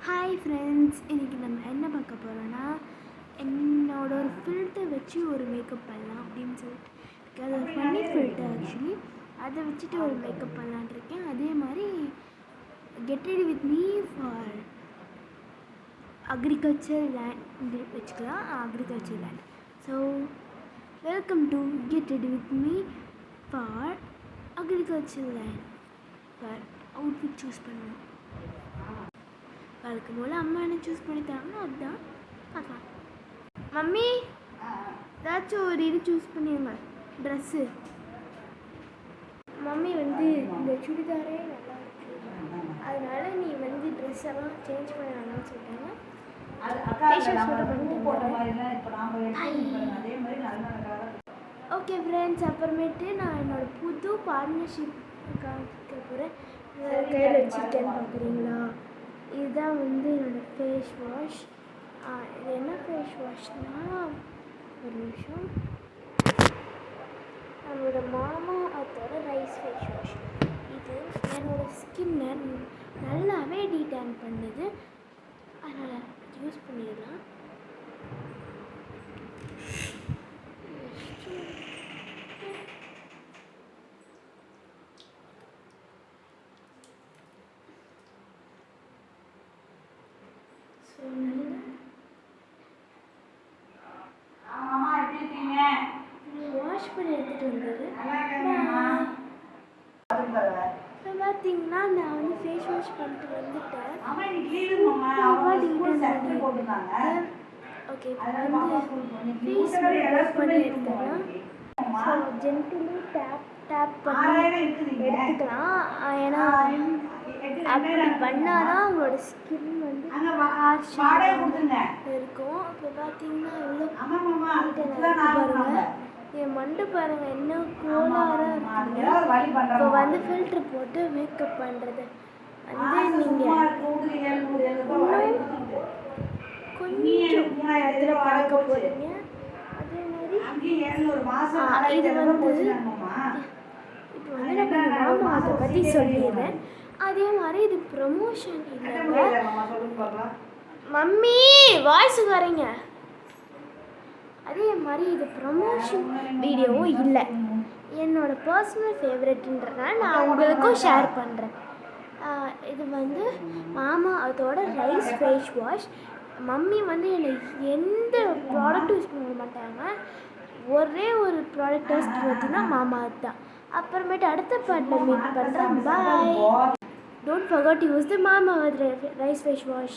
Hi friends, இன்றைக்கி நம்ம என்ன பார்க்க போகிறோன்னா என்னோட ஒரு ஃபில்டர் வச்சு ஒரு மேக்கப் பண்ணலாம் அப்படின்னு சொல்லிட்டு அது ஒரு ஃபன்னி ஃபில்டர் ஆக்சுவலி. அதை வச்சுட்டு ஒரு மேக்கப் பண்ணலான் இருக்கேன். அதே மாதிரி get ready with me for agriculture land வச்சுக்கலாம். Agriculture land. So welcome to get ready with me for agriculture land. For outfit choose பண்ணுவோம். வழக்கம் போல் அம்மா என்ன சூஸ் பண்ணி தராங்களோ அதுதான் பார்க்கலாம். மம்மி ஏதாச்சும் ஒரு இது சூஸ் பண்ணிடுங்க, ட்ரெஸ்ஸு. மம்மி இந்த சுடிதாரே நல்லா இருக்கு, அதனால நீ ட்ரெஸ் எல்லாம் சேஞ்ச் பண்ண வேணாம்னு சொல்லிட்டாங்க. ஓகே ஃப்ரெண்ட்ஸ், அப்புறமேட்டு நான் என்னோடய புது பார்ட்னர்ஷிப் காமிக்க போகிறேன். கையில் வச்சுருக்கேன்னு பார்க்குறீங்களா? இதுதான் என்னோடய ஃபேஸ் வாஷ். இது என்ன ஃபேஸ் வாஷ்னால், ஒரு நிமிஷம், நம்மளோட மாமா அதோட ரைஸ் ஃபேஸ் வாஷ். இது என்னோடய ஸ்கின்னை நல்லாவே டீடேன் பண்ணுது, அதனால் யூஸ் பண்ணிடலாம். வாஷ் பண்ணி எடுத்துகிட்டு வந்தது பார்த்தீங்கன்னா, நான் ஃபேஸ் வாஷ் பண்ணிட்டு வந்துட்டேன். ஓகே, ஃபேஸ் வாஷ் பண்ணி எடுத்தேன்னா ஜென்டிலி டேப் பண்ணி எடுத்துக்கலாம். ஏன்னா அப்படி பண்ணால் தான் அவங்களோட ஸ்கின் இருக்கும். இப்போ பார்த்தீங்கன்னா எவ்வளோ பாருங்கள், என் மண்டை பாருங்கள் என்ன கோளாறாக இருக்குங்க. இப்போ ஃபில்ட்ரு போட்டு மேக்கப் பண்ணுறது நீங்கள் கொஞ்சம் நேரத்தில் பார்க்க போகிறீங்க. அதே மாதிரி இது இப்போ நான் மாமா அதை பற்றி சொல்லிடுறேன். அதே மாதிரி இது ப்ரமோஷன் இல்லைங்க. மம்மி வாய்ஸ் வரீங்க. அதே மாதிரி இது ப்ரமோஷன் வீடியோவும் இல்லை, என்னோடய பர்சனல் ஃபேவரெட்டுன்றதுனால நான் உங்களுக்கும் ஷேர் பண்ணுறேன். இது மாமா அதோட ரைஸ் ஃபேஸ் வாஷ். மம்மி என்னை எந்த ப்ராடக்ட்டும் யூஸ் பண்ண மாட்டாங்க. ஒரே ஒரு ப்ராடக்ட் யூஸ் பார்த்தீங்கன்னா மாமா தான். அப்புறமேட்டு அடுத்த பாட்டில் மீட் பண்ணுறேன். பாய். Don't forget to use the Mama Earth rice face wash.